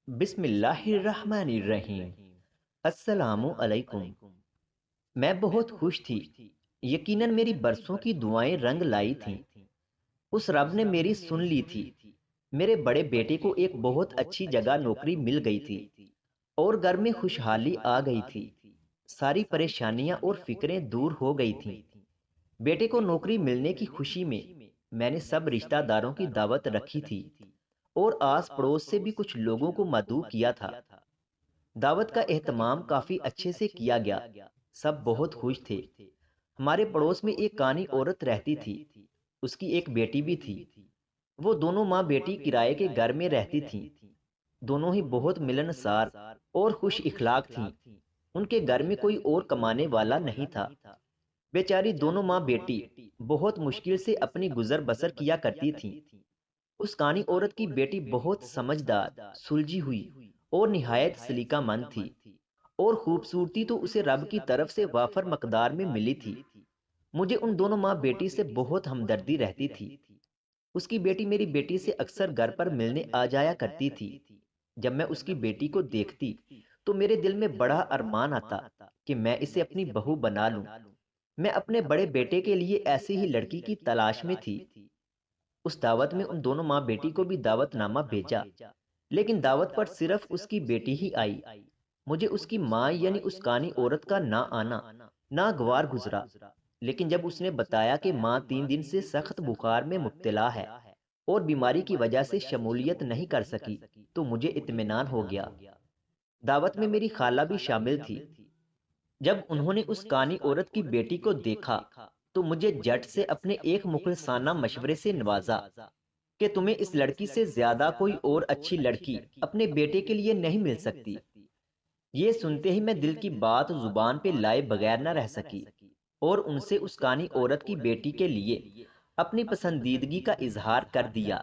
بسم اللہ الرحمن الرحیم۔ السلام علیکم۔ میں بہت خوش تھی، یقیناً میری برسوں کی دعائیں رنگ لائی تھیں۔ اس رب نے میری سن لی تھی۔ میرے بڑے بیٹے کو ایک بہت اچھی جگہ نوکری مل گئی تھی اور گھر میں خوشحالی آ گئی تھی۔ ساری پریشانیاں اور فکریں دور ہو گئی تھیں۔ بیٹے کو نوکری ملنے کی خوشی میں نے سب رشتہ داروں کی دعوت رکھی تھی اور آس پڑوس سے بھی کچھ لوگوں کو مدعو کیا تھا۔ دعوت کا اہتمام کافی اچھے سے کیا گیا، سب بہت خوش تھے۔ ہمارے پڑوس میں ایک کانی عورت رہتی تھی، اس کی ایک بیٹی بھی تھی۔ وہ دونوں ماں بیٹی کرائے کے گھر میں رہتی تھیں۔ دونوں ہی بہت ملنسار اور خوش اخلاق تھیں۔ ان کے گھر میں کوئی اور کمانے والا نہیں تھا۔ بیچاری دونوں ماں بیٹی بہت مشکل سے اپنی گزر بسر کیا کرتی تھیں۔ اس کانی عورت کی بیٹی بہت سمجھدار، سلجھی ہوئی اور نہایت سلیقہ مند تھی، اور خوبصورتی تو اسے رب کی طرف سے وافر مقدار میں ملی تھی۔ مجھے ان دونوں ماں بیٹی سے بہت ہمدردی رہتی تھی۔ اس کی بیٹی میری بیٹی سے اکثر گھر پر ملنے آ جایا کرتی تھی۔ جب میں اس کی بیٹی کو دیکھتی تو میرے دل میں بڑا ارمان آتا کہ میں اسے اپنی بہو بنا لوں۔ میں اپنے بڑے بیٹے کے لیے ایسی ہی لڑکی کی تلاش میں تھی۔ اس دعوت میں ان دونوں ماں بیٹی کو بھی دعوت نامہ بھیجا، لیکن دعوت پر صرف اس کی بیٹی ہی آئی۔ مجھے اس کی ماں یعنی اس کانی عورت کا نہ آنا ناگوار گزرا، لیکن جب اس نے بتایا کہ ماں 3 دن سے سخت بخار میں مبتلا ہے اور بیماری کی وجہ سے شمولیت نہیں کر سکی تو مجھے اطمینان ہو گیا۔ دعوت میں میری خالہ بھی شامل تھی۔ جب انہوں نے اس کانی عورت کی بیٹی کو دیکھا تو مجھے جٹ سے اپنے ایک مخلصانہ مشورے سے نوازا کہ تمہیں اس لڑکی سے زیادہ کوئی اور اچھی لڑکی اپنے بیٹے کے لیے نہیں مل سکتی۔ یہ سنتے ہی میں دل کی بات زبان پہ لائے بغیر نہ رہ سکی اور ان سے اس کانی عورت کی بیٹی کے لیے اپنی پسندیدگی کا اظہار کر دیا۔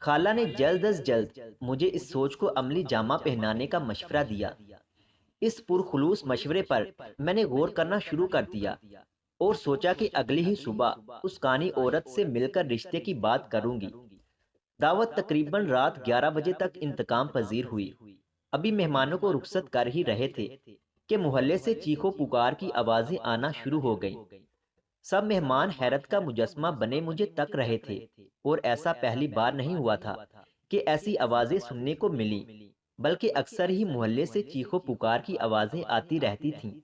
خالہ نے جلد از جلد مجھے اس سوچ کو عملی جامہ پہنانے کا مشورہ دیا۔ اس پرخلوص مشورے پر میں نے غور کرنا شروع کر دیا اور سوچا کہ اگلی ہی صبح اس کانی عورت سے مل کر رشتے کی بات کروں گی۔ دعوت تقریباً رات 11 بجے تک انتقام پذیر ہوئی۔ ابھی مہمانوں کو رخصت کر ہی رہے تھے کہ محلے سے چیخو پکار کی آوازیں آنا شروع ہو گئیں۔ سب مہمان حیرت کا مجسمہ بنے مجھے تک رہے تھے، اور ایسا پہلی بار نہیں ہوا تھا کہ ایسی آوازیں سننے کو ملی، بلکہ اکثر ہی محلے سے چیخو پکار کی آوازیں آتی رہتی تھیں۔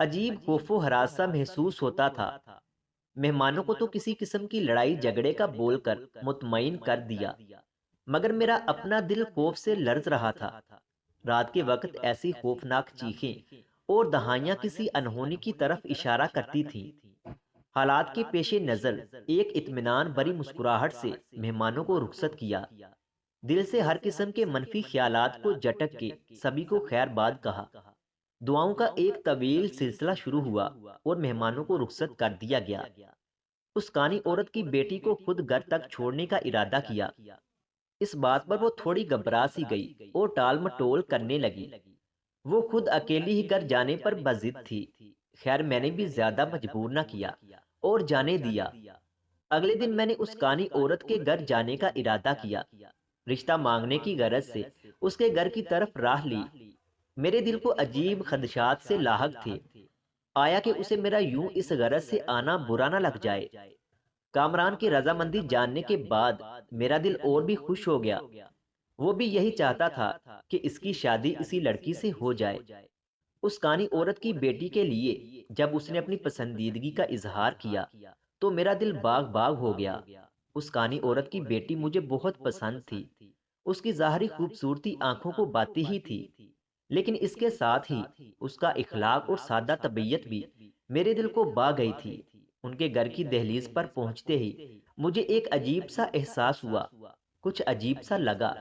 عجیب خوف و ہراس سا محسوس ہوتا تھا۔ مہمانوں کو تو کسی قسم کی لڑائی جھگڑے کا بول کر مطمئن کر دیا، مگر میرا اپنا دل خوف سے لرز رہا تھا۔ رات کے وقت ایسی خوفناک چیخیں اور دہائیاں کسی انہونی کی طرف اشارہ کرتی تھیں۔ حالات کے پیش نظر ایک اطمینان بھری مسکراہٹ سے مہمانوں کو رخصت کیا۔ دل سے ہر قسم کے منفی خیالات کو جھٹک کے سبھی کو خیر باد کہا۔ دعاؤں کا ایک طویل سلسلہ شروع ہوا اور مہمانوں کو رخصت کر دیا گیا۔ اس کانی عورت کی بیٹی کو خود گھر تک چھوڑنے کا ارادہ کیا۔ اس بات پر وہ تھوڑی گھبرا سی گئی اور ٹال مٹول کرنے لگی۔ وہ خود اکیلی ہی گھر جانے پر بضد تھی۔ خیر میں نے بھی زیادہ مجبور نہ کیا اور جانے دیا۔ اگلے دن میں نے اس کانی عورت کے گھر جانے کا ارادہ کیا، رشتہ مانگنے کی غرض سے اس کے گھر کی طرف راہ لی۔ میرے دل کو عجیب خدشات سے لاحق تھے، آیا کہ اسے میرا یوں اس غرض سے آنا برا نہ لگ جائے۔ کامران کی رضامندی جاننے کے بعد میرا دل اور بھی خوش ہو گیا۔ وہ بھی یہی چاہتا تھا کہ اس کی شادی اسی لڑکی سے ہو جائے۔ اس کانی عورت کی بیٹی کے لیے جب اس نے اپنی پسندیدگی کا اظہار کیا تو میرا دل باغ باغ ہو گیا۔ اس کانی عورت کی بیٹی مجھے بہت پسند تھی۔ اس کی ظاہری خوبصورتی آنکھوں کو باتی ہی تھی، لیکن اس کے ساتھ ہی اس کا اخلاق اور سادہ طبیعت بھی میرے دل کو بھا گئی تھی۔ ان کے گھر کی دہلیز پر پہنچتے ہی مجھے ایک عجیب سا احساس ہوا، کچھ عجیب سا لگا،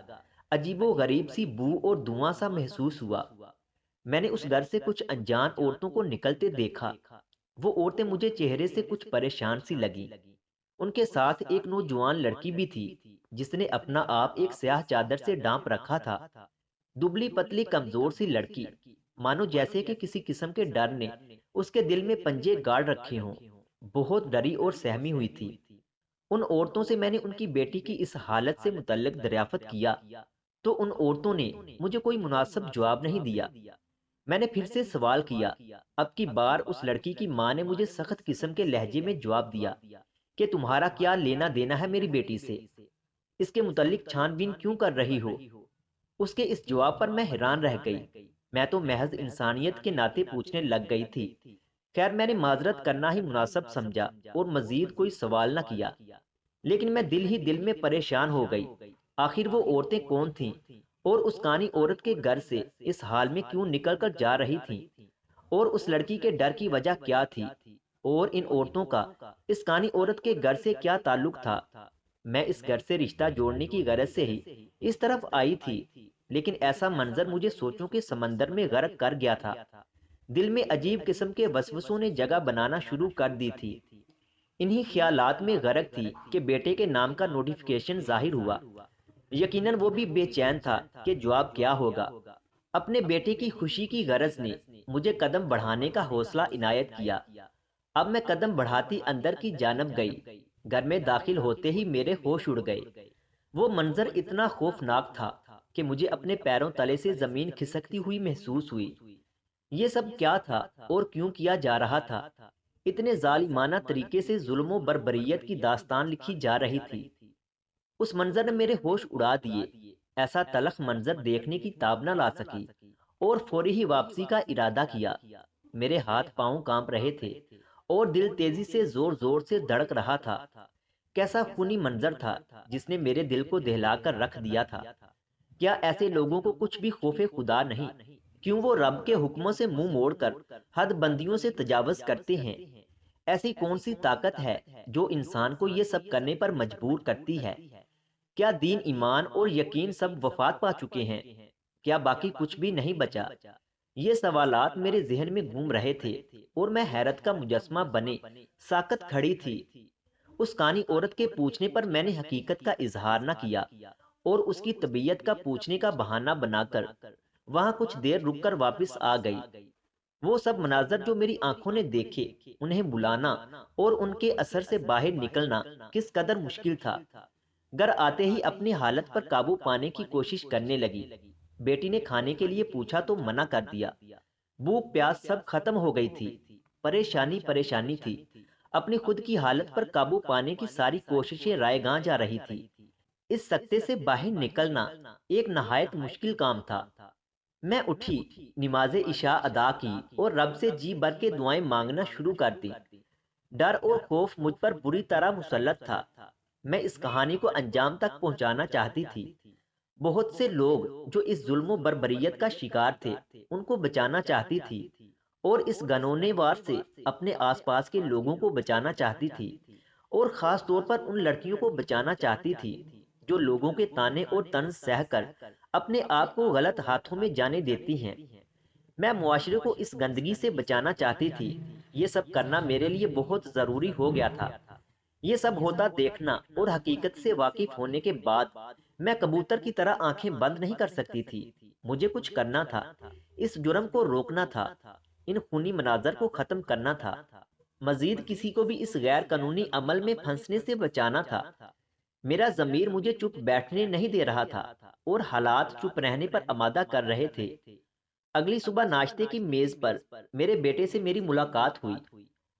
عجیب و غریب سی بو اور دھواں سا محسوس ہوا۔ میں نے اس گھر سے کچھ انجان عورتوں کو نکلتے دیکھا۔ وہ عورتیں مجھے چہرے سے کچھ پریشان سی لگیں۔ ان کے ساتھ ایک نوجوان لڑکی بھی تھی جس نے اپنا آپ ایک سیاہ چادر سے ڈھانپ رکھا تھا۔ دبلی پتلی کمزور سی لڑکی، مانو جیسے کہ کسی قسم کے ڈر نے اس کے دل میں پنجے گاڑ رکھے ہوں، بہت ڈری اور سہمی ہوئی تھی۔ ان عورتوں سے میں نے ان کی بیٹی کی اس حالت سے متعلق دریافت کیا تو ان عورتوں نے مجھے کوئی مناسب جواب نہیں دیا۔ میں نے پھر سے سوال کیا۔ اب کی بار اس لڑکی کی ماں نے مجھے سخت قسم کے لہجے میں جواب دیا کہ تمہارا کیا لینا دینا ہے میری بیٹی سے؟ اس کے متعلق چھان بین کیوں کر رہی ہو؟ اس کے اس جواب پر میں حیران رہ گئی۔ میں تو محض انسانیت کے ناطے پوچھنے لگ گئی تھی۔ خیر میں نے معذرت کرنا ہی مناسب سمجھا اور مزید کوئی سوال نہ کیا، لیکن میں دل ہی دل میں پریشان ہو گئی۔ آخر وہ عورتیں کون تھیں اور اس کانی عورت کے گھر سے اس حال میں کیوں نکل کر جا رہی تھیں، اور اس لڑکی کے ڈر کی وجہ کیا تھی، اور ان عورتوں کا اس کانی عورت کے گھر سے کیا تعلق تھا؟ میں اس گھر سے رشتہ جوڑنے کی غرض سے ہی اس طرف آئی تھی، لیکن ایسا منظر مجھے سوچوں کے سمندر میں غرق کر گیا تھا۔ دل میں عجیب قسم کے وسوسوں نے جگہ بنانا شروع کر دی تھی۔ انہی خیالات میں غرق تھی کہ بیٹے کے نام کا نوٹیفیکیشن ظاہر ہوا۔ یقیناً وہ بھی بے چین تھا کہ جواب کیا ہوگا۔ اپنے بیٹے کی خوشی کی غرض نے مجھے قدم بڑھانے کا حوصلہ عنایت کیا۔ اب میں قدم بڑھاتی اندر کی جانب گئی۔ گھر میں داخل ہوتے ہی میرے ہوش اڑ گئے۔ وہ منظر اتنا خوفناک تھا کہ مجھے اپنے پیروں تلے سے زمین کھسکتی ہوئی محسوس ہوئی۔ یہ سب کیا تھا اور کیوں کیا جا رہا تھا؟ اتنے ظالمانہ طریقے سے ظلم و بربریت کی داستان لکھی جا رہی تھی۔ اس منظر نے میرے ہوش اڑا دیے۔ ایسا تلخ منظر دیکھنے کی تاب نہ لا سکی اور فوری ہی واپسی کا ارادہ کیا۔ میرے ہاتھ پاؤں کانپ رہے تھے اور دل تیزی سے زور زور سے دھڑک رہا تھا۔ کیسا خونی منظر تھا جس نے میرے دل کو دہلا کر رکھ دیا تھا۔ کیا ایسے لوگوں کو کچھ بھی خوف خدا نہیں؟ کیوں وہ رب کے حکموں سے منہ موڑ کر حد بندیوں سے تجاوز کرتے ہیں؟ ایسی کون سی طاقت ہے جو انسان کو یہ سب کرنے پر مجبور کرتی ہے؟ کیا دین ایمان اور یقین سب وفات پا چکے ہیں؟ کیا باقی کچھ بھی نہیں بچا؟ یہ سوالات میرے ذہن میں گھوم رہے تھے اور میں حیرت کا مجسمہ بنے ساکت کھڑی تھی۔ اس کانی عورت کے پوچھنے پر میں نے حقیقت کا اظہار نہ کیا اور اس کی طبیعت کا پوچھنے کا بہانہ بنا کر وہاں کچھ دیر رک کر واپس آ گئی۔ وہ سب مناظر جو میری آنکھوں نے دیکھے، انہیں بلانا اور ان کے اثر سے باہر نکلنا کس قدر مشکل تھا۔ گھر آتے ہی اپنی حالت پر قابو پانے کی کوشش کرنے لگی۔ بیٹی نے کھانے کے لیے پوچھا تو منع کر دیا۔ بھوک پیاس سب ختم ہو گئی تھی۔ پریشانی پریشانی تھی۔ اپنی خود کی حالت پر قابو پانے کی ساری کوششیں رائے گاں جا رہی تھی۔ اس سکتے سے باہر نکلنا ایک نہایت مشکل کام تھا۔ میں اٹھی، نماز عشاء ادا کی اور رب سے جی بھر کے دعائیں مانگنا شروع کر دی۔ ڈر اور خوف مجھ پر بری طرح مسلط تھا۔ میں اس کہانی کو انجام تک پہنچانا چاہتی تھی۔ بہت سے لوگ جو اس ظلم و بربریت کا شکار تھے ان کو بچانا چاہتی تھی، اور اس گنونے وار سے اپنے آس پاس کے لوگوں کو بچانا چاہتی تھی، اور خاص طور پر ان لڑکیوں کو بچانا چاہتی تھی جو لوگوں کے طعنے اور طنز سہ کر اپنے آپ کو غلط ہاتھوں میں جانے دیتی ہیں۔ میں معاشرے کو اس گندگی سے بچانا چاہتی تھی۔ یہ سب کرنا میرے لیے بہت ضروری ہو گیا تھا۔ یہ سب ہوتا دیکھنا اور حقیقت سے واقف ہونے کے بعد میں کبوتر کی طرح آنکھیں بند نہیں کر سکتی تھی۔ مجھے کچھ کرنا تھا۔ اس جرم کو روکنا تھا۔ ان خونی مناظر کو ختم کرنا تھا۔ مزید کسی کو بھی اس غیر قانونی عمل میں پھنسنے سے بچانا تھا۔ میرا ضمیر مجھے چپ بیٹھنے نہیں دے رہا تھا اور حالات چپ رہنے پر آمادہ کر رہے تھے۔ اگلی صبح ناشتے کی میز پر میرے بیٹے سے میری ملاقات ہوئی۔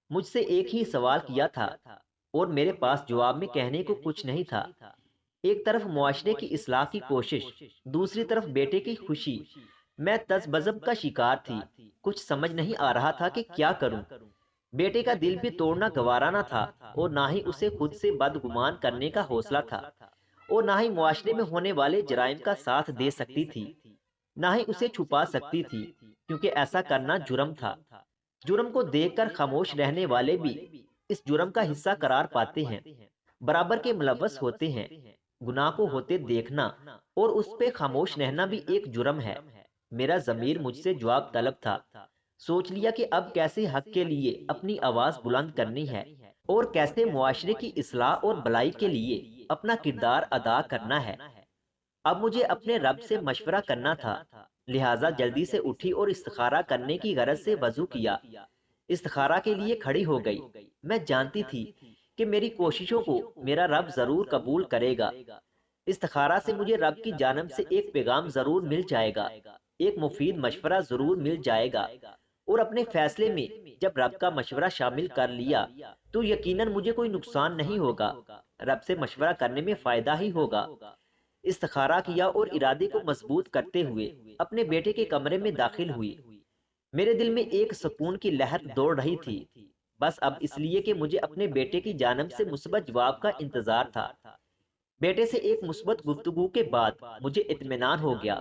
مجھ سے ایک ہی سوال کیا تھا اور میرے پاس جواب میں کہنے کو کچھ نہیں تھا۔ ایک طرف معاشرے کی اصلاح کی کوشش، دوسری طرف بیٹے کی خوشی۔ میں تذبذب کا شکار تھی۔ کچھ سمجھ نہیں آ رہا تھا کہ کیا کروں۔ بیٹے کا دل بھی توڑنا گوارا نہ تھا اور نہ ہی اسے خود سے بدگمان کرنے کا حوصلہ تھا، اور نہ ہی معاشرے میں ہونے والے جرائم کا ساتھ دے سکتی تھی، نہ ہی اسے چھپا سکتی تھی، کیونکہ ایسا کرنا جرم تھا۔ جرم کو دیکھ کر خاموش رہنے والے بھی اس جرم کا حصہ قرار پاتے ہیں، برابر کے ملوث ہوتے ہیں۔ گناہ کو ہوتے دیکھنا اور اس پہ خاموش رہنا بھی ایک جرم ہے۔ میرا ضمیر مجھ سے جواب طلب تھا۔ سوچ لیا کہ اب کیسے حق کے لیے اپنی آواز بلند کرنی ہے اور کیسے معاشرے کی اصلاح اور بھلائی کے لیے اپنا کردار ادا کرنا ہے۔ اب مجھے اپنے رب سے مشورہ کرنا تھا، لہٰذا جلدی سے اٹھی اور استخارہ کرنے کی غرض سے وضو کیا۔ استخارہ کے لیے کھڑی ہو گئی۔ میں جانتی تھی کہ میری کوششوں کو میرا رب ضرور قبول کرے گا۔ استخارہ سے مجھے رب کی جانب سے ایک پیغام ضرور مل جائے گا، ایک مفید مشورہ ضرور مل جائے گا، اور اپنے فیصلے میں جب رب کا مشورہ شامل کر لیا تو یقیناً مجھے کوئی نقصان نہیں ہوگا، رب سے مشورہ کرنے میں فائدہ ہی ہوگا۔ استخارہ کیا اور ارادے کو مضبوط کرتے ہوئے اپنے بیٹے کے کمرے میں داخل ہوئی۔ میرے دل میں ایک سکون کی لہر دوڑ رہی تھی، بس اب اس لیے کہ مجھے اپنے بیٹے کی جانب سے مثبت جواب کا انتظار تھا۔ بیٹے سے ایک مثبت گفتگو کے بعد مجھے اطمینان ہو گیا۔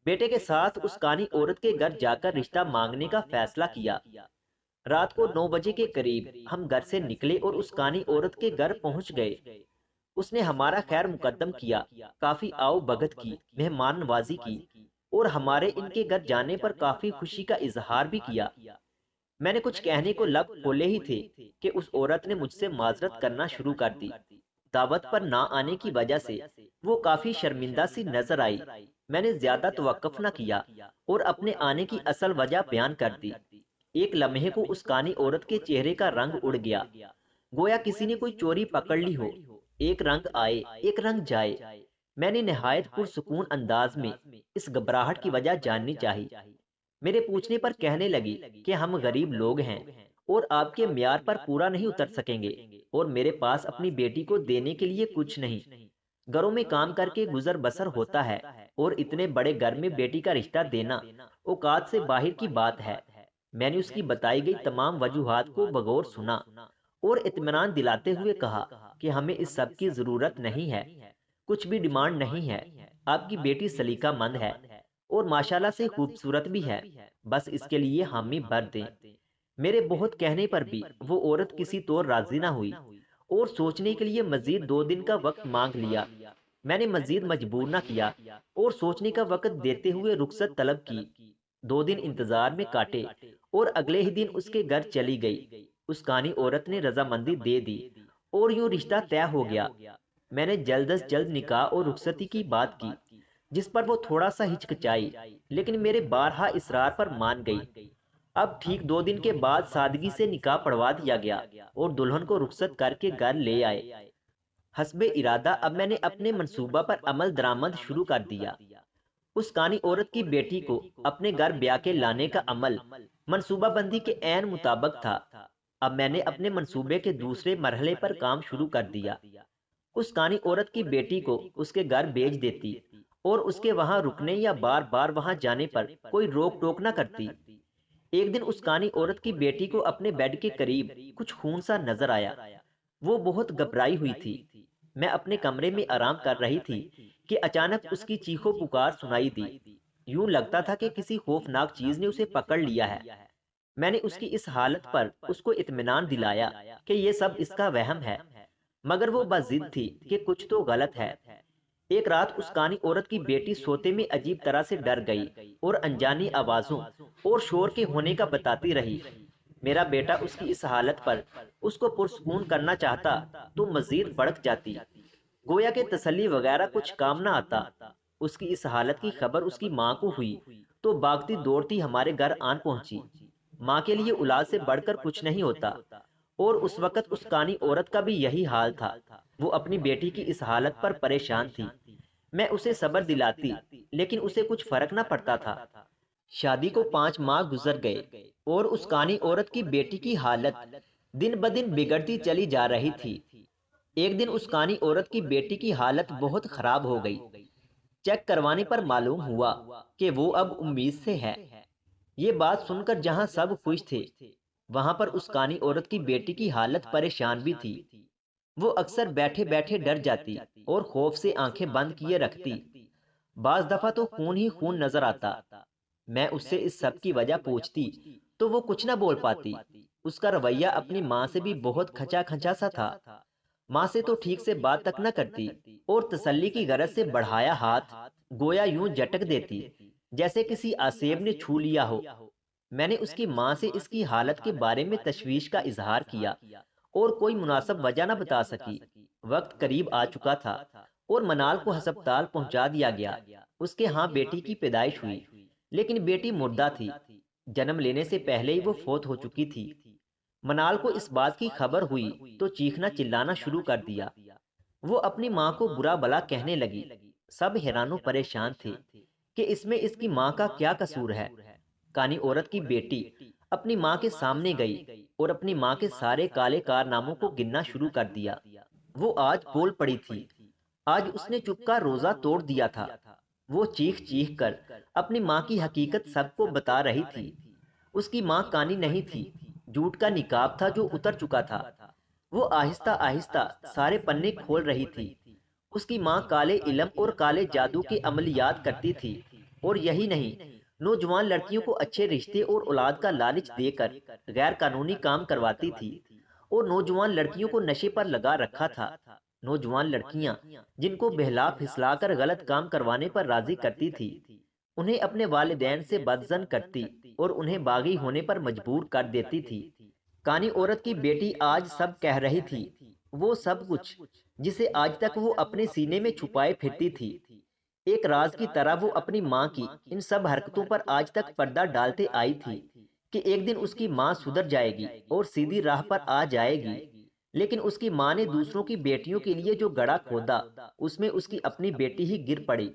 بیٹے کے ساتھ اس کانی عورت کے گھر جا کر رشتہ مانگنے کا فیصلہ کیا۔ رات کو 9 بجے کے قریب ہم گھر سے نکلے اور اس کانی عورت کے گھر پہنچ گئے۔ اس نے ہمارا خیر مقدم کیا، کافی آؤ بھگت کی، مہمان نوازی کی، اور ہمارے ان کے گھر جانے پر کافی خوشی کا اظہار بھی کیا۔ میں نے کچھ کہنے کو لب کھولے ہی تھے کہ اس عورت نے مجھ سے معذرت کرنا شروع کر دی۔ دعوت پر نہ آنے کی وجہ سے وہ کافی شرمندہ سی نظر آئی۔ میں نے زیادہ توقف نہ کیا اور اپنے آنے کی اصل وجہ بیان کر دی۔ ایک لمحے کو اس کانی عورت کے چہرے کا رنگ اڑ گیا، گویا کسی نے کوئی چوری پکڑ لی ہو۔ ایک رنگ آئے، ایک رنگ جائے۔ میں نے نہایت پرسکون انداز میں اس گھبراہٹ کی وجہ جاننی چاہی۔ میرے پوچھنے پر کہنے لگی کہ ہم غریب لوگ ہیں اور آپ کے معیار پر پورا نہیں اتر سکیں گے، اور میرے پاس اپنی بیٹی کو دینے کے لیے کچھ نہیں۔ گھروں میں کام کر کے گزر بسر ہوتا ہے، اور اتنے بڑے گھر میں بیٹی کا رشتہ دینا اوقات سے باہر کی بات ہے۔ میں نے اس کی بتائی گئی تمام وجوہات کو بغور سنا اور اطمینان دلاتے ہوئے کہا کہ ہمیں اس سب کی ضرورت نہیں ہے، کچھ بھی ڈیمانڈ نہیں ہے۔ آپ کی بیٹی سلیقہ مند ہے اور ماشاءاللہ سے خوبصورت بھی ہے، بس اس کے لیے حامی بھر دیں۔ میرے بہت کہنے پر بھی وہ عورت کسی طور راضی نہ ہوئی اور سوچنے کے لیے مزید 2 دن کا وقت مانگ لیا۔ میں نے مزید مجبور نہ کیا اور سوچنے کا وقت دیتے ہوئے رخصت طلب کی۔ 2 دن انتظار میں کاٹے اور اگلے ہی دن اس کے گھر چلی گئی۔ اس کانی عورت نے رضامندی دے دی اور یوں رشتہ طے ہو گیا۔ میں نے جلد از جلد نکاح اور رخصتی کی بات کی، جس پر وہ تھوڑا سا ہچکچائی، لیکن میرے بارہا اصرار پر مان گئی۔ اب ٹھیک 2 دن کے بعد سادگی سے نکاح پڑھوا دیا گیا اور دلہن کو رخصت کر کے گھر لے آئے۔ حسب ارادہ اب میں نے اپنے منصوبہ پر عمل درآمد شروع کر دیا۔ اس کانی عورت کی بیٹی کو اپنے گھر بیاہ کے لانے کا عمل منصوبہ بندی کے عین مطابق تھا۔ اب میں نے اپنے منصوبے کے دوسرے مرحلے پر کام شروع کر دیا۔ اس کانی عورت کی بیٹی کو اس کے گھر بھیج دیتی اور اس کے وہاں رکنے یا بار بار وہاں جانے پر کوئی روک ٹوک نہ کرتی۔ ایک دن اس کانی عورت کی بیٹی کو اپنے بیڈ کے قریب کچھ خون سا نظر آیا۔ وہ بہت گھبرائی ہوئی تھی۔ میں اپنے کمرے میں آرام کر رہی تھی کہ اچانک اس کی چیخو پکار سنائی دی۔ یوں لگتا تھا کہ کسی خوفناک چیز نے اسے پکڑ لیا ہے۔ میں نے اس کی اس حالت پر اس کو اطمینان دلایا کہ یہ سب اس کا وہم ہے، مگر وہ بضد تھی کہ کچھ تو غلط ہے۔ ایک رات اس کانی عورت کی بیٹی سوتے میں عجیب طرح سے ڈر گئی اور انجانی آوازوں اور شور کے ہونے کا بتاتی رہی۔ میرا بیٹا اس کی اس حالت پر اس کو پرسکون کرنا چاہتا تو مزید بڑک جاتی، گویا کہ تسلی وغیرہ کچھ کام نہ آتا۔ اس کی اس حالت کی خبر اس کی ماں کو ہوئی تو بھاگتی دوڑتی ہمارے گھر آن پہنچی۔ ماں کے لیے اولاد سے بڑھ کر کچھ نہیں ہوتا، اور اس وقت اس کانی عورت کا بھی یہی حال تھا۔ وہ اپنی بیٹی کی اس حالت پر پریشان تھی۔ میں اسے صبر دلاتی، لیکن اسے کچھ فرق نہ پڑتا تھا۔ شادی کو 5 ماہ گزر گئے اور اس کانی عورت کی بیٹی کی حالت دن بدن بگڑتی چلی جا رہی تھی۔ ایک دن اس کانی عورت کی بیٹی کی حالت بہت خراب ہو گئی۔ چیک کروانے پر معلوم ہوا کہ وہ اب امید سے ہے۔ یہ بات سن کر جہاں سب خوش تھے، وہاں پر اس کانی عورت کی بیٹی کی حالت پریشان بھی تھی۔ وہ اکثر بیٹھے بیٹھے ڈر جاتی اور خوف سے آنکھیں بند کیے رکھتی۔ بعض دفعہ تو خون ہی خون نظر آتا۔ میں اس سے اس سب کی وجہ پوچھتی تو وہ کچھ نہ بول پاتی۔ اس کا رویہ اپنی ماں سے بھی بہت کھچا کھچا سا تھا۔ ماں سے تو ٹھیک سے بات تک نہ کرتی اور تسلی کی غرض سے بڑھایا ہاتھ گویا یوں جھٹک دیتی جیسے کسی آسیب نے چھو لیا ہو۔ میں نے اس کی ماں سے اس کی حالت کے بارے میں تشویش کا اظہار کیا اور کوئی مناسب وجہ نہ بتا سکی۔ وقت قریب آ چکا تھا اور منال کو ہسپتال پہنچا دیا گیا۔ اس کے ہاں بیٹی کی پیدائش ہوئی، لیکن بیٹی مردہ تھی۔ جنم لینے سے پہلے ہی وہ فوت ہو چکی تھی۔ منال کو اس بات کی خبر ہوئی تو چیخنا چلانا شروع کر دیا۔ وہ اپنی ماں کو برا بلا کہنے لگی۔ سب حیران و پریشان تھے کہ اس میں اس کی ماں کا کیا قصور ہے۔ کانی عورت کی بیٹی اپنی ماں کے سامنے گئی اور اپنی ماں کے سارے کالے کارناموں کو گننا شروع کر دیا۔ وہ آج بول پڑی تھی۔ آج اس نے چپ کا روزہ توڑ دیا تھا۔ وہ چیخ چیخ کر اپنی ماں کی حقیقت سب کو بتا رہی تھی۔ اس کی ماں کانی نہیں تھی، جھوٹ کا نقاب تھا جو اتر چکا تھا۔ وہ آہستہ آہستہ سارے پنے کھول رہی تھی۔ اس کی ماں کالے علم اور کالے جادو کے عملیات کرتی تھی، اور یہی نہیں، نوجوان لڑکیوں کو اچھے رشتے اور اولاد کا لالچ دے کر غیر قانونی کام کرواتی تھی، اور نوجوان لڑکیوں کو نشے پر لگا رکھا تھا۔ نوجوان لڑکیاں جن کو بہلا پھسلا کر غلط کام کروانے پر راضی کرتی تھی، انہیں اپنے والدین سے بدظن کرتی اور انہیں باغی ہونے پر مجبور کر دیتی تھی۔ کانی عورت کی بیٹی آج سب کہہ رہی تھی، وہ سب کچھ جسے آج تک وہ اپنے سینے میں چھپائے پھرتی تھی۔ ایک راز کی طرح وہ اپنی ماں کی ان سب حرکتوں پر آج تک پردہ ڈالتے آئی تھی کہ ایک دن اس کی ماں سدھر جائے گی اور سیدھی راہ پر آ جائے گی۔ لیکن اس کی ماں نے دوسروں کی بیٹیوں کے لیے جو گڑھا کھودا، اس میں اس کی اپنی بیٹی ہی گر پڑی۔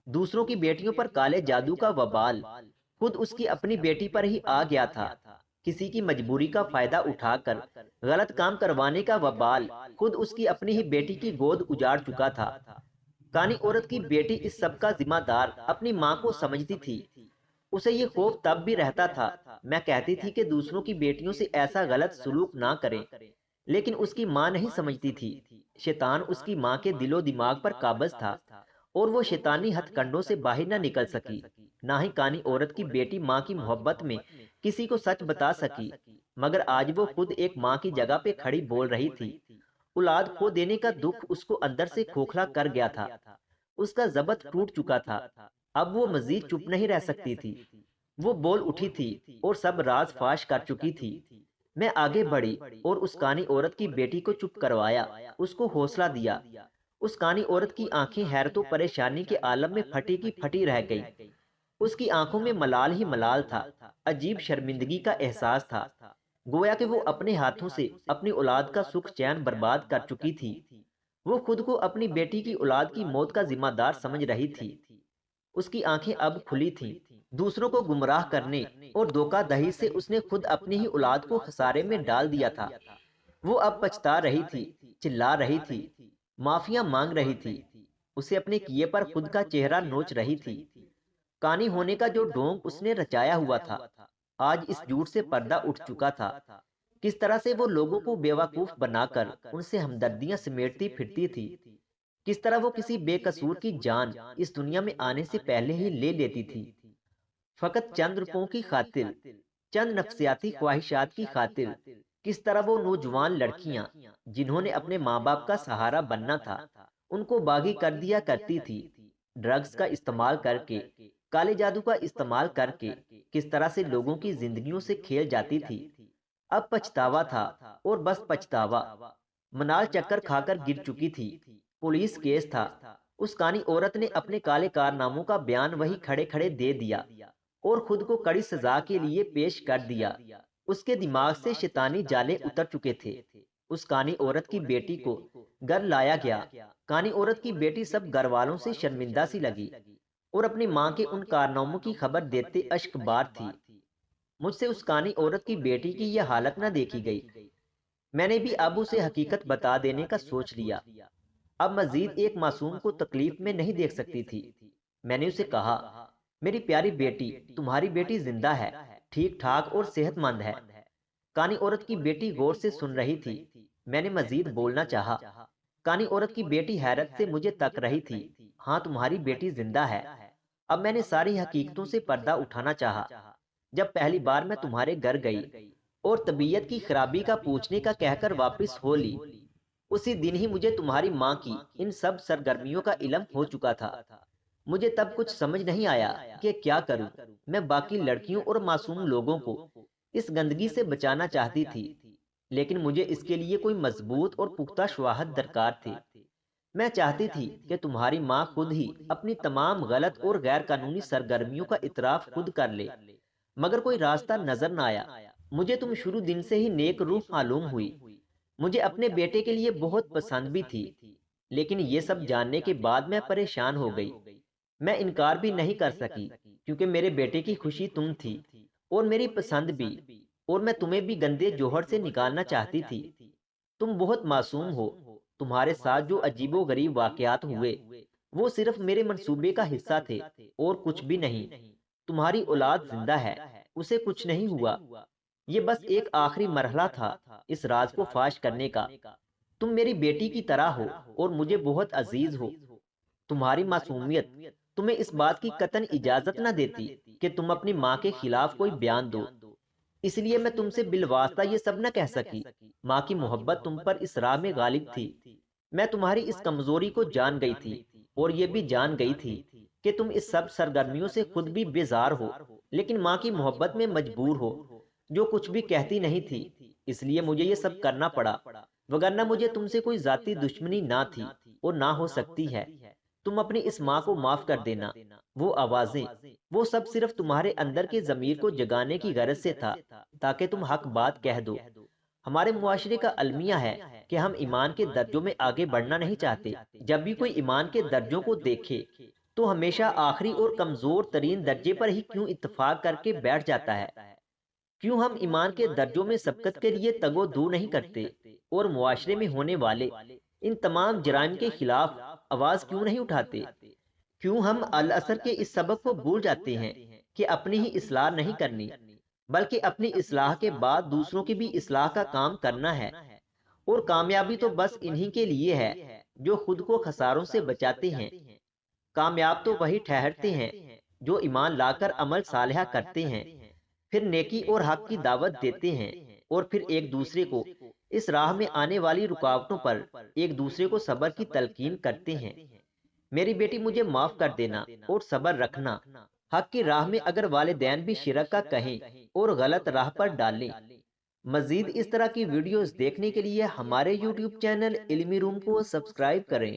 دوسروں کی بیٹیوں پر کالے جادو کا وبال خود اس کی اپنی بیٹی پر ہی آ گیا تھا۔ کسی کی مجبوری کا فائدہ اٹھا کر غلط کام کروانے کا وبال خود اس کی اپنی ہی بیٹی کی گود اجاڑ چکا تھا۔ کانی عورت کی بیٹی اس سب کا ذمہ دار اپنی ماں کو سمجھتی تھی۔ اسے یہ خوف تب بھی رہتا تھا۔ میں کہتی تھی کہ دوسروں کی بیٹیوں سے ایسا غلط سلوک نہ کریں، لیکن اس کی ماں نہیں سمجھتی تھی۔ شیطان اس کی ماں کے دل و دماغ پر قابض تھا، اور وہ شیطانی ہتھ کنڈوں سے باہر نہ نکل سکی۔ نہ ہی کانی عورت کی بیٹی ماں کی محبت میں کسی کو سچ بتا سکی، مگر آج وہ خود ایک ماں کی جگہ پہ کھڑی بول رہی تھی۔ اولاد کھو دینے کا دکھ اس کو اندر سے کھوکھلا کر گیا تھا۔ اس کا ضبط ٹوٹ چکا تھا۔ اب وہ مزید چپ نہیں رہ سکتی تھی۔ وہ بول اٹھی تھی اور سب راز فاش کر چکی تھی۔ میں آگے بڑھی اور اس کانی عورت کی بیٹی کو چپ کروایا، اس کو حوصلہ دیا۔ اس کانی عورت کی آنکھیں حیرت و پریشانی کے عالم میں پھٹی کی پھٹی رہ گئی۔ اس کی آنکھوں میں ملال ہی ملال تھا، عجیب شرمندگی کا احساس تھا، گویا کہ وہ اپنے ہاتھوں سے اپنی اولاد کا سکھ چین برباد کر چکی تھی۔ وہ خود کو اپنی بیٹی کی اولاد کی موت کا ذمہ دار سمجھ رہی تھی۔ اس کی آنکھیں اب کھلی تھیں۔ دوسروں کو گمراہ کرنے اور دھوکہ دہی سے اس نے خود اپنی ہی اولاد کو خسارے میں ڈال دیا تھا۔ وہ اب پچھتا رہی تھی، چلا رہی تھی، معافیاں مانگ رہی تھی، اسے اپنے کیے پر خود کا چہرہ نوچ رہی تھی۔ کانی ہونے کا جو ڈھونگ اس نے رچایا ہوا تھا، آج اس جھوٹ سے پردہ اٹھ چکا تھا۔ کس طرح سے وہ لوگوں کو بیوقوف بنا کر ان سے ہمدردیاں سمیٹتی پھرتی تھی، کس طرح وہ کسی بے قصور کی جان اس دنیا میں آنے سے پہلے ہی لے لیتی تھی، فقط چند روپوں کی خاطر، چند نفسیاتی خواہشات کی خاطر۔ کس طرح وہ نوجوان لڑکیاں جنہوں نے اپنے ماں باپ کا سہارا بننا تھا، ان کو باغی کر دیا کرتی تھی، ڈرگز کا استعمال کر کے، کالے جادو کا استعمال کر کے کس طرح سے لوگوں کی زندگیوں سے کھیل جاتی تھی۔ اب پچھتاوا تھا، اور بس پچھتاوا۔ منال چکر کھا کر گر چکی تھی، پولیس کیس تھا۔ اس کانی عورت نے اپنے کالے کارناموں کا بیان وہی کھڑے کھڑے دے دیا اور خود کو کڑی سزا کے لیے پیش کر دیا۔ اس کے دماغ سے شیطانی جالے اتر چکے تھے۔ اس کانی عورت کی بیٹی کو گھر لایا گیا۔ کانی عورت کی بیٹی سب گھر والوں سے شرمندہ سی لگی، اور اپنی ماں کے ان کارناموں کی خبر دیتے اشک بار تھی۔ مجھ سے اس کانی عورت کی بیٹی کی یہ حالت نہ دیکھی گئی۔ میں نے بھی اب اسے حقیقت بتا دینے کا سوچ لیا۔ اب مزید ایک معصوم کو تکلیف میں نہیں دیکھ سکتی تھی۔ میں نے اسے کہا، میری پیاری بیٹی، تمہاری بیٹی زندہ ہے، ٹھیک ٹھاک اور صحت مند ہے۔ کانی عورت کی بیٹی غور سے سن رہی تھی۔ میں نے مزید بولنا چاہا۔ کانی عورت کی بیٹی حیرت سے مجھے تک رہی تھی۔ ہاں، تمہاری بیٹی زندہ ہے۔ اب میں نے ساری حقیقتوں سے پردہ اٹھانا چاہا۔ جب پہلی بار میں تمہارے گھر گئی اور طبیعت کی خرابی کا پوچھنے کا کہہ کر واپس ہو لی، اسی دن ہی مجھے تمہاری ماں کی ان سب سرگرمیوں کا علم ہو چکا تھا۔ مجھے تب کچھ سمجھ نہیں آیا کہ کیا کروں۔ میں باقی لڑکیوں اور معصوم لوگوں کو اس گندگی سے بچانا چاہتی تھی، لیکن مجھے اس کے لیے کوئی مضبوط اور پختہ شواہد درکار تھی۔ میں چاہتی تھی کہ تمہاری ماں خود ہی اپنی تمام غلط اور غیر قانونی سرگرمیوں کا اعتراف خود کر لے، مگر کوئی راستہ نظر نہ آیا۔ مجھے تم شروع دن سے ہی نیک روح معلوم ہوئی، مجھے اپنے بیٹے کے لیے بہت پسند بھی تھی۔ لیکن یہ سب جاننے کے بعد میں پریشان ہو گئی۔ میں انکار بھی نہیں کر سکی کیونکہ میرے بیٹے کی خوشی تم تھی اور میری پسند بھی، اور میں تمہیں بھی گندے جوہر سے نکالنا چاہتی تھی۔ تم بہت معصوم ہو، تمہارے ساتھ جو عجیب و غریب واقعات ہوئے وہ صرف میرے منصوبے کا حصہ تھے اور کچھ بھی نہیں۔ تمہاری اولاد زندہ ہے، اسے کچھ نہیں ہوا، یہ بس ایک آخری مرحلہ تھا اس راز کو فاش کرنے کا۔ تم میری بیٹی کی طرح ہو اور مجھے بہت عزیز ہو۔ تمہاری معصومیت تمہیں اس بات کی قطعاً اجازت نہ دیتی کہ تم اپنی ماں کے خلاف کوئی بیان دو، اس لیے میں تم سے بالواسطہ یہ سب نہ کہہ سکی۔ ماں کی محبت تم پر اس راہ میں غالب تھی۔ میں تمہاری اس کمزوری کو جان گئی تھی اور یہ بھی جان گئی تھی کہ تم اس سب سرگرمیوں سے خود بھی بیزار ہو، لیکن ماں کی محبت میں مجبور ہو، جو کچھ بھی کہتی نہیں تھی۔ اس لیے مجھے یہ سب کرنا پڑا، وگرنہ مجھے تم سے کوئی ذاتی دشمنی نہ تھی اور نہ ہو سکتی ہے۔ تم اپنی اس ماں کو معاف کر دینا۔ وہ آوازیں، وہ سب صرف تمہارے اندر کے ضمیر کو جگانے کی غرض سے تھا تاکہ تم حق بات کہہ دو۔ ہمارے معاشرے کا المیہ ہے کہ ہم ایمان کے درجوں میں آگے بڑھنا نہیں چاہتے۔ جب بھی کوئی ایمان کے درجوں کو دیکھے تو ہمیشہ آخری اور کمزور ترین درجے پر ہی کیوں اتفاق کر کے بیٹھ جاتا ہے؟ کیوں ہم ایمان کے درجوں میں سبقت کے لیے تگ و دو نہیں کرتے اور معاشرے میں ہونے والے ان تمام جرائم کے خلاف آواز کیوں نہیں اٹھاتے؟ کیوں ہم العصر کے اس سبق کو بھول جاتے ہیں کہ اپنی ہی اصلاح نہیں کرنی بلکہ اپنی اصلاح کے بعد دوسروں کی بھی اصلاح کا کام کرنا ہے؟ اور کامیابی تو بس انہی کے لیے ہے جو خود کو خساروں سے بچاتے ہیں۔ کامیاب تو وہی ٹھہرتے ہیں جو ایمان لا کر عمل صالحہ کرتے ہیں، پھر نیکی اور حق کی دعوت دیتے ہیں، اور پھر ایک دوسرے کو اس راہ میں آنے والی رکاوٹوں پر ایک دوسرے کو صبر کی تلقین کرتے ہیں۔ میری بیٹی، مجھے معاف کر دینا اور صبر رکھنا۔ حق کی راہ میں اگر والدین بھی شرک کا کہیں اور غلط راہ پر ڈالیں۔ مزید اس طرح کی ویڈیوز دیکھنے کے لیے ہمارے یوٹیوب چینل علمی روم کو سبسکرائب کریں۔